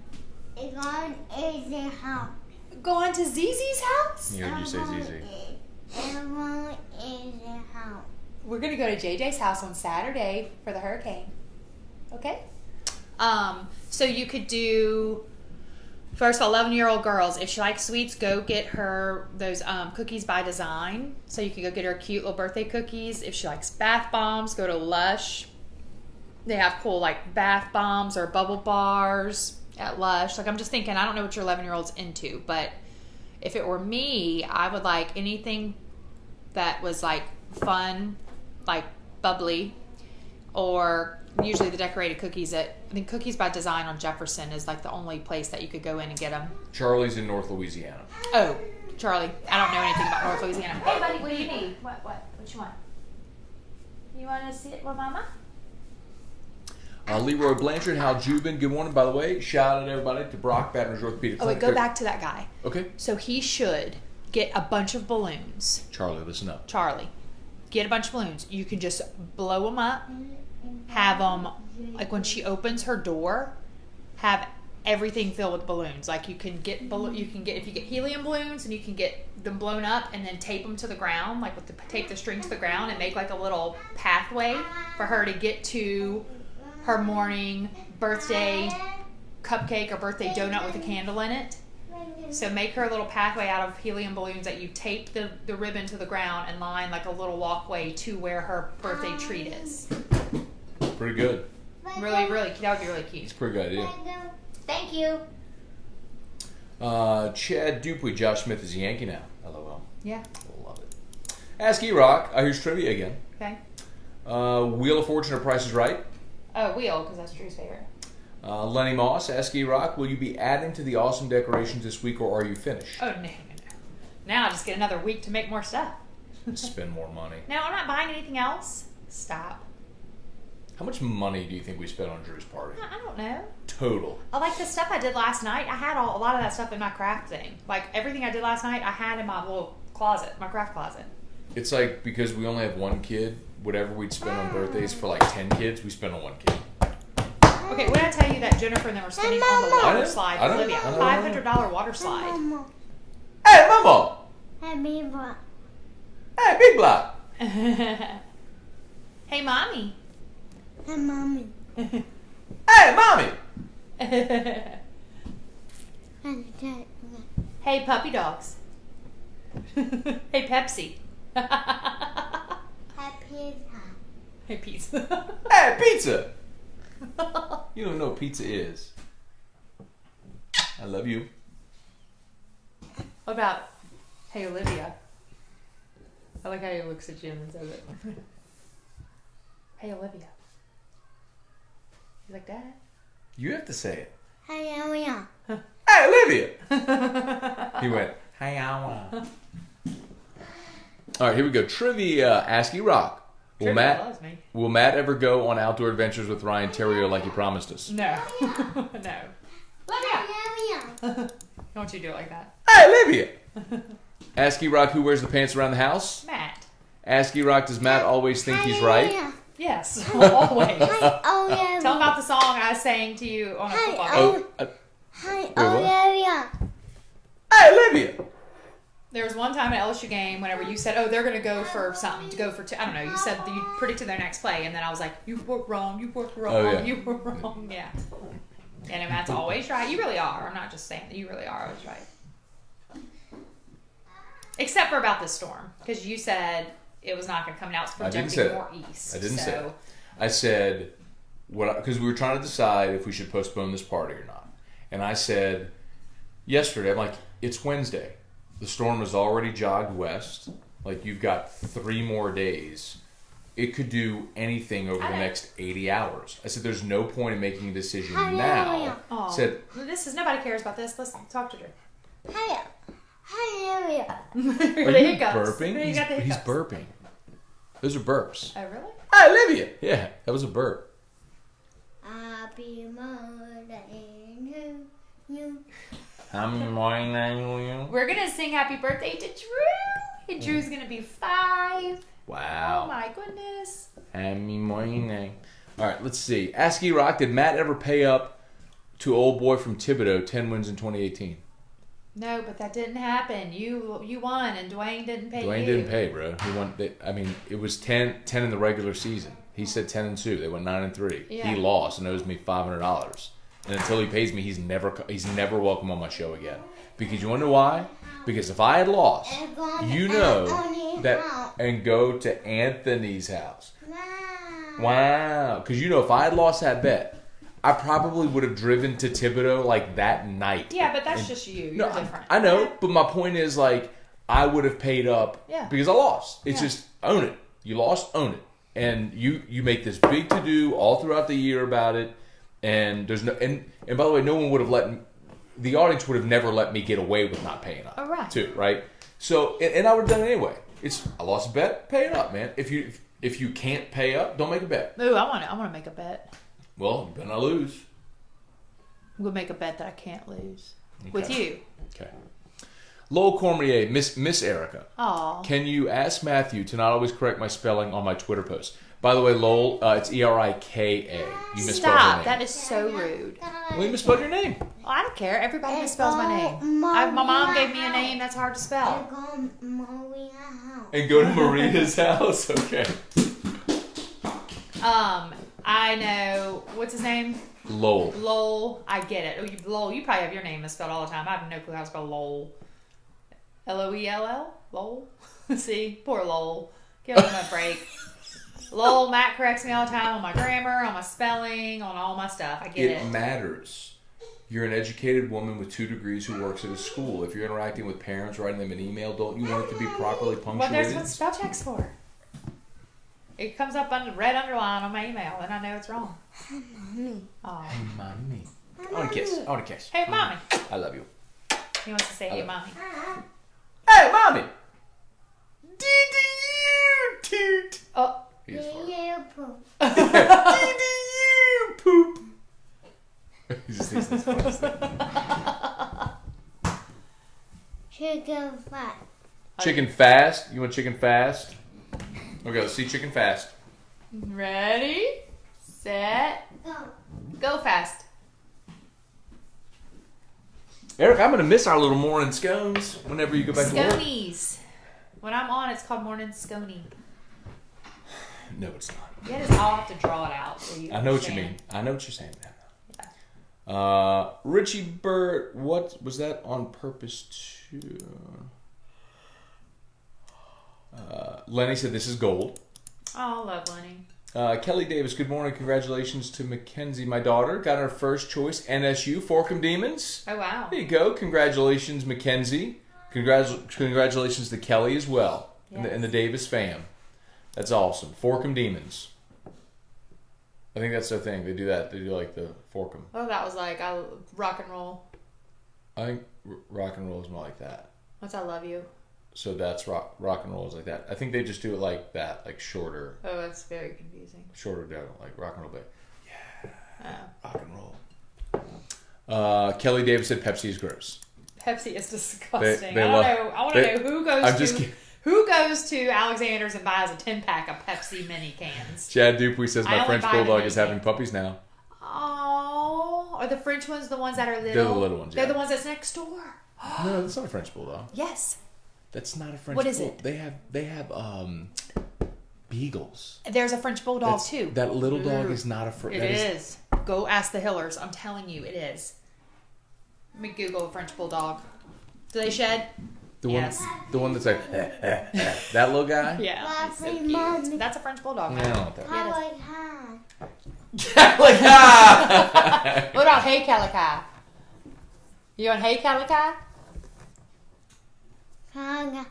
Going to Zizi's house? You heard you say Zizi. We're going to go to JJ's house on Saturday for the hurricane. Okay? So you could do, first of all, 11-year-old girls, if she likes sweets, go get her those cookies by design. So you can go get her cute little birthday cookies. If she likes bath bombs, go to Lush. They have cool, like, bath bombs or bubble bars at Lush. Like, I'm just thinking, I don't know what your 11-year-old's into, but if it were me, I would like anything that was, like, fun, like bubbly, or usually the decorated cookies I think Cookies by Design on Jefferson is like the only place that you could go in and get them. Charlie's in North Louisiana. Oh, Charlie, I don't know anything about North Louisiana. Hey, buddy, what do you need? What you want? You want to sit with Mama? Leroy Blanchard, Hal Jubin, good morning. By the way, shout out everybody to Brock, Baton Rouge Orthopedic Oh, wait, Clinic. go back to that guy. Okay. So he should get a bunch of balloons. Charlie, listen up. Charlie, get a bunch of balloons. You can just blow them up, have them, like when she opens her door, have everything filled with balloons. Like you can get if you get helium balloons, and you can get them blown up and then tape them to the ground, like tape the string to the ground and make like a little pathway for her to get to her morning birthday cupcake or birthday donut with a candle in it. So make her a little pathway out of helium balloons that you tape the ribbon to the ground and line like a little walkway to where her birthday treat is. Pretty good. Really, really, that would be really cute. It's a pretty good idea. Thank you. Chad Dupuy, Josh Smith is a Yankee now. LOL. Yeah. Love it. Ask E-Rock. Here's trivia again. Okay. Wheel of Fortune or Price is Right? Oh, wheel, because that's Drew's favorite. Lenny Moss, ask E-Rock, will you be adding to the awesome decorations this week, or are you finished? Oh, no. Now I just get another week to make more stuff. Spend more money. No, I'm not buying anything else. Stop. How much money do you think we spent on Drew's party? I don't know. Total. I like the stuff I did last night. I had a lot of that stuff in my craft thing. Like everything I did last night, I had in my little closet, my craft closet. It's like, because we only have one kid, whatever we'd spend on birthdays for like 10 kids, we spend on one kid. Okay, what did I tell you that Jennifer and them were spending on the water slide? Olivia, $500 water slide. Hey, Mama! Hey, Mama. Hey, Big Block! Hey, Mommy. Hey, Mommy. Hey, Mommy! Hey, puppy dogs. Hey, Pepsi. Happy. Hey, pizza. Hey, pizza! You don't know what pizza is. I love you. What about, hey, Olivia? I like how he looks at Jim and says it. Hey, Olivia. He's like, Dad? You have to say it. Hey, Olivia. Hey, Olivia! He went, hey, Awa. All right, here we go. Trivia, Ask E-Rock. Will Matt ever go on outdoor adventures with Ryan Terrier like he promised us? No. No. Olivia! Olivia. Don't you do it like that. Hey, Olivia! Ask E-Rock who wears the pants around the house. Matt. Ask E-Rock, does Matt always think he's right? Yes, always. Hey, Olivia. Tell him about the song I sang to you on a football game. Hey, what? Olivia. Hey, Olivia! There was one time at LSU game whenever you said, oh, they're going to go for something, to go for, I don't know, you said you predicted their next play, and then I was like, you were wrong, you were wrong, Oh, yeah. you were wrong, yeah. And Matt's always right. You really are. I'm not just saying that. You really are always right. Except for about this storm, because you said it was not going to come out. It's projecting more east. I didn't say it. I said, because we were trying to decide if we should postpone this party or not. And I said yesterday, I'm like, it's Wednesday. The storm has already jogged west. Like, you've got 3 more days. It could do anything over the next 80 hours. I said, there's no point in making a decision now. Oh, Said, nobody cares about this. Let's talk to Drew. Hey, Olivia. are you burping? He's burping. Those are burps. Oh, really? Hey, Olivia! Yeah, that was a burp. Happy birthday to you. We're going to sing happy birthday to Drew. And Drew's going to be 5. Wow. Oh, my goodness. Happy morning. All right, let's see. Ask E-Rock, did Matt ever pay up to old boy from Thibodeau 10 wins in 2018? No, but that didn't happen. You won, and Dwayne didn't pay Dwayne you. didn't pay, bro. He won. It was 10 in the regular season. He said 10-2. They went 9-3. Yeah. He lost and owes me $500. And until he pays me, he's never welcome on my show again. Because you want to know why? Because if I had lost, you know that, and go to Anthony's house. Wow. Because you know, if I had lost that bet, I probably would have driven to Thibodeau like that night. Yeah, but that's just you. You're different. I know, but my point is, like, I would have paid up because I lost. It's just, own it. You lost, own it. And you make this big to-do all throughout the year about it. And there's no, and by the way, no one would have the audience would have never let me get away with not paying up. Oh, right. Too, right? So, and I would have done it anyway. I lost a bet, pay it up, man. If you can't pay up, don't make a bet. Ooh, I want to make a bet. Well, you better not lose. I'm going to make a bet that I can't lose. Okay. With you. Okay. Lowell Cormier, Miss Erika. Aw. Can you ask Matthew to not always correct my spelling on my Twitter posts? By the way, Lowell, it's Erika. You misspelled Stop. her name. That is so rude. Well, you misspelled your name. Well, I don't care. Everybody misspells my name. My My mom gave me a name that's hard to spell. And go to Maria's house. Okay. I know. What's his name? Lowell. Lowell. I get it. Lowell. You probably have your name misspelled all the time. I have no clue how to spell Lowell. L-O-E-L-L? Lowell? See? Poor Lowell. Give him a break. Lowell, Matt corrects me all the time on my grammar, on my spelling, on all my stuff. I get it. It matters. You're an educated woman with 2 degrees who works at a school. If you're interacting with parents, writing them an email, don't you want it to be properly punctuated? Well, there's what spell check's for. It comes up under red underline on my email, and I know it's wrong. Mommy. Oh. Hey, mommy. I want a kiss. I want a kiss. Hey, mommy. I love you. He wants to say, hey, mommy. Hey, mommy. Did you toot? Oh. He's far. Yeah, Did you poop? He just thinks that's funny. chicken fat. Chicken fast? You want chicken fast? Okay, let's see chicken fast. Ready, set, Go. go fast. Eric, I'm going to miss our little morning scones whenever you go back to work. Sconies. When I'm on, it's called morning scone. No, it's not. Yeah, it is. I'll have to draw it out. So you I know what you understand. mean. I know what you're saying now. Richie Burt, what was that on purpose too? Lenny said this is gold. Oh, I love Lenny. Kelly Davis, good morning. Congratulations to Mackenzie, my daughter. Got her first choice NSU, Forkham Demons. Oh, wow. There you go. Congratulations, Mackenzie. Congratulations to Kelly as well. Yes. And the Davis fam. That's awesome. Forkham Demons. I think that's their thing. They do that. They do like the Forkham. Oh, that was like rock and roll. I think rock and roll is more like that. What's I love you? So that's rock and roll is like that. I think they just do it like that, like shorter. Oh, that's very confusing. Shorter down, like rock and roll. But Oh. rock and roll. Kelly Davis said Pepsi is gross. Pepsi is disgusting. They I love- don't know. I want to they- know who goes I'm to just kidding. who goes to Alexander's and buys a 10-pack of Pepsi mini cans. Chad Dupuy says I my only French buy the bulldog mini is having can. puppies now. Oh, are the French ones the ones that are little? They're the little ones, They're yeah. the ones that's next door. No, that's not a French bulldog. Yes. That's not a French. What is bull- it? They have beagles. There's a French bulldog That's- too. That little dog is not a French. It is. Go ask the Hillers. I'm telling you, it is. Let me Google a French bulldog. Do they shed? Yes. The one that's like that little guy. Yeah. Mommy, It's so cute. mommy. That's a French bulldog. Yeah, I don't want that. Yeah, it is. How I had. Calica. What about Hey Calica? You on Hey Calica? Kaga.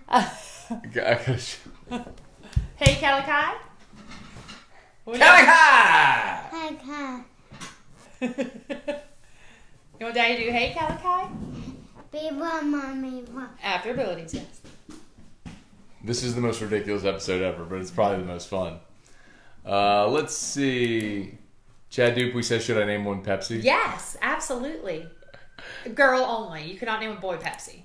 Hey Calica? Calica. Kaga. You want Daddy to do Hey Calica? Baby, mommy. After abilities, yes. This is the most ridiculous episode ever, but it's probably the most fun. Let's see. Chad Dupuy says, should I name one Pepsi? Yes, absolutely. Girl only. You cannot name a boy Pepsi.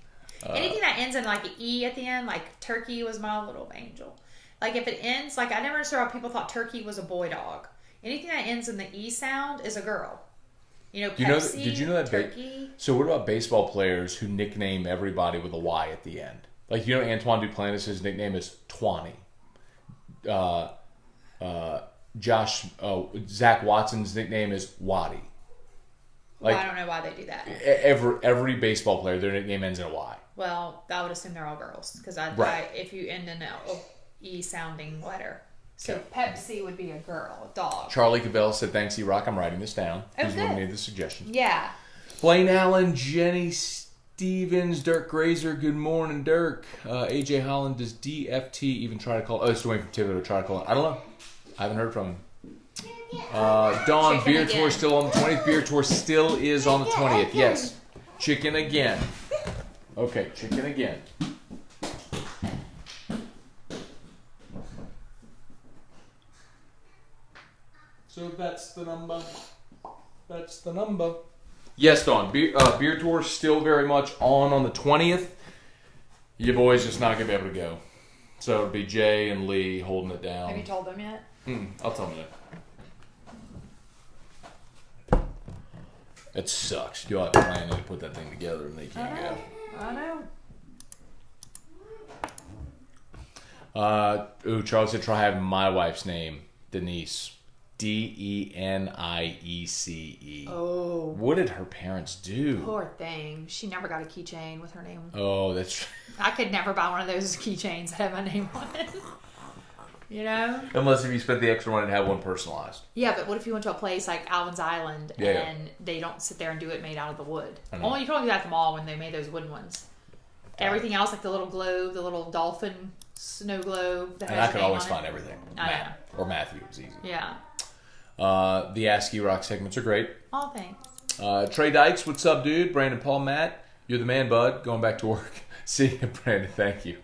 Anything that ends in like an E at the end, like turkey was my little angel. Like if it ends, like I never understood how people thought turkey was a boy dog. Anything that ends in the E sound is a girl. You know, Pepsi, Did you know that? turkey. So what about baseball players who nickname everybody with a Y at the end? Like, you know, Antoine Duplantis, his nickname is Twanny. Zach Watson's nickname is Waddy. Like, Well, I don't know why they do that. every baseball player, their nickname ends in a Y. Well, I would assume they're all girls because Right. if you end in a E sounding letter. So Okay. Pepsi would be a girl, a dog. Charlie Cabell said, thanks, E-Rock. I'm writing this down. Oh, He's the one who good. made the suggestion. Yeah. Blaine Allen, Jenny Stevens, Dirk Grazer. Good morning, Dirk. AJ Holland, does DFT even try to call? Oh, it's Dwayne from Thibodeau. Try to call. I don't know. I haven't heard from him. Dawn, Chicken beer again. tour still on the 20th. Beer tour still is on the 20th. Yes. Chicken again. Okay, chicken again. So that's the number. That's the number. Yes, Dawn. Beer tour still very much on the 20th. Your boy's just not going to be able to go. So it'll be Jay and Lee holding it down. Have you told them yet? I'll tell them that. It sucks. You all have to plan to put that thing together and they can't go. I know. Charlie said try having my wife's name, Denise. Deniece. Oh. What did her parents do? Poor thing. She never got a keychain with her name. Oh, that's... I could never buy one of those keychains that have my name on it. You know? Unless if you spent the extra money to have one personalized. Yeah, but what if you went to a place like Alvin's Island and they don't sit there and do it made out of the wood? Only you can only do that at the mall when they made those wooden ones. Everything else, like the little globe, the little dolphin snow globe. That And has I could your name always on find it. everything. I know. Or Matthew. It was easy. Yeah. The ASCII Rock segments are great. Oh, thanks. Trey Dykes, what's up, dude? Brandon, Paul, Matt, you're the man, bud. Going back to work. See you, Brandon. Thank you.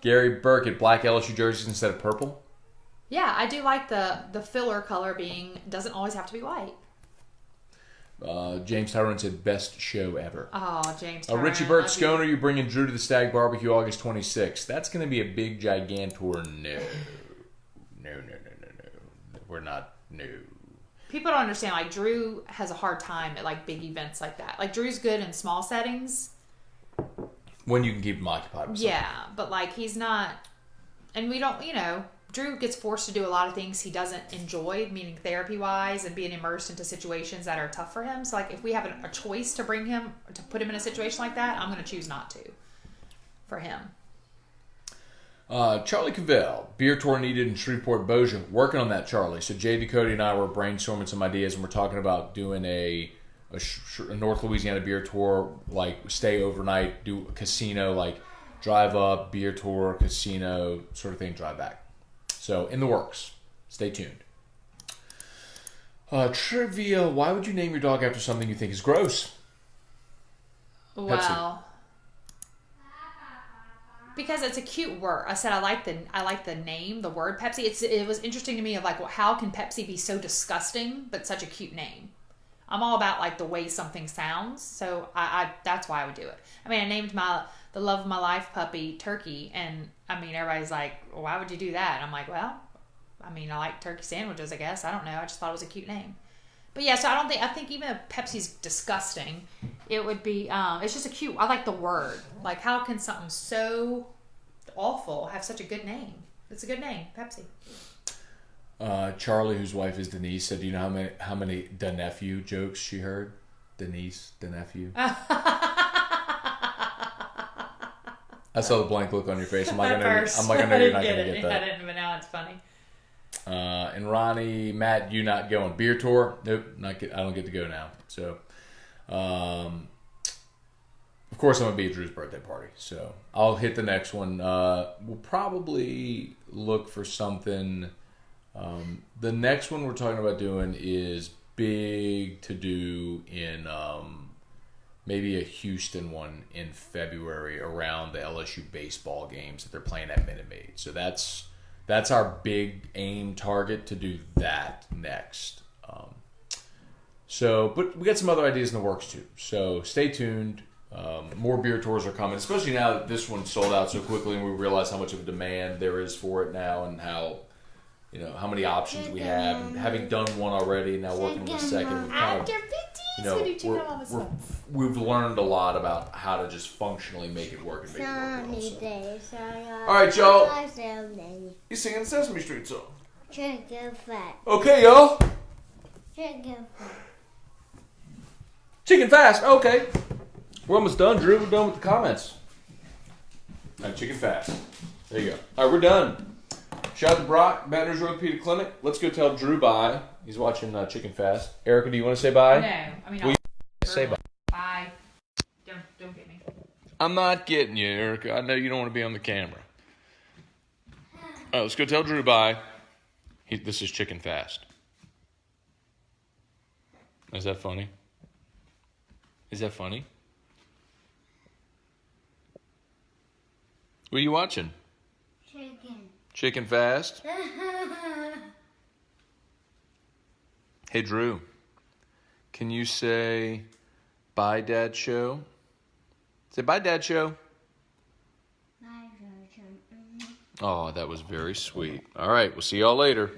Gary Burkett, black LSU jerseys instead of purple. Yeah, I do like the filler color doesn't always have to be white. James Tyrone said best show ever. Oh, James Tyrone. Richie Burt, Scone, are you bringing Drew to the Stag Barbecue August 26th? That's going to be a big gigantor. No. We're not. No. People don't understand. Like, Drew has a hard time at, like, big events like that. Like, Drew's good in small settings. When you can keep him occupied with something. Yeah, but, like, he's not... And we don't, Drew gets forced to do a lot of things he doesn't enjoy, meaning therapy-wise, and being immersed into situations that are tough for him. So, like, if we have a choice to bring him, to put him in a situation like that, I'm going to choose not to for him. Charlie Cavell, beer tour needed in Shreveport, Bossier. Working on that, Charlie. So JD, Cody, and I were brainstorming some ideas, and we're talking about doing a North Louisiana beer tour, like stay overnight, do a casino, like drive up, beer tour, casino, sort of thing, drive back. So in the works. Stay tuned. Trivia, why would you name your dog after something you think is gross? Wow. Because it's a cute word. I said I like the name, the word Pepsi. It was interesting to me of like, well, how can Pepsi be so disgusting but such a cute name? I'm all about like the way something sounds, so I that's why I would do it. I mean, I named the love of my life puppy Turkey, and I mean everybody's like, well, why would you do that? And I'm like, well, I mean, I like turkey sandwiches, I guess. I don't know. I just thought it was a cute name. But yeah, so I think even if Pepsi's disgusting, it would be, it's just I like the word. Like, how can something so awful have such a good name? It's a good name, Pepsi. Charlie, whose wife is Denise, said, do you know how many da nephew jokes she heard? Denise, da nephew. I saw the blank look on your face. I'm like, I know you're not going to get that. I didn't, but now it's funny. And Ronnie, Matt, you not going beer tour? Nope, I don't get to go now. So, of course, I'm gonna be at Drew's birthday party. So I'll hit the next one. We'll probably look for something. The next one we're talking about doing is big to do in maybe a Houston one in February around the LSU baseball games that they're playing at Minute Maid. So that's our big aim target to do that next. But we got some other ideas in the works too. So stay tuned. More beer tours are coming, especially now that this one sold out so quickly, and we realize how much of a demand there is for it now, and how many options we have. And having done one already, now working on the second, we've learned a lot about how to just functionally make it work and make it work well. All right, y'all. You singing Sesame Street song? Chicken fat. Okay, y'all. Chicken fat. Chicken fast. Okay. We're almost done, Drew. We're done with the comments. All right, chicken fast. There you go. All right, we're done. Shout out to Brock, Baton Rouge Orthopedic Clinic. Let's go tell Drew bye. He's watching Chicken Fast. Erika, do you want to say bye? No. I mean, Will you say bye? Bye. Don't get me. I'm not getting you, Erika. I know you don't want to be on the camera. All right, let's go tell Drew bye. This is Chicken Fast. Is that funny? Is that funny? What are you watching? Chicken Fast. Hey, Drew. Can you say bye, Dad Show? Say bye, Dad Show. Oh, that was very sweet. All right, we'll see y'all later.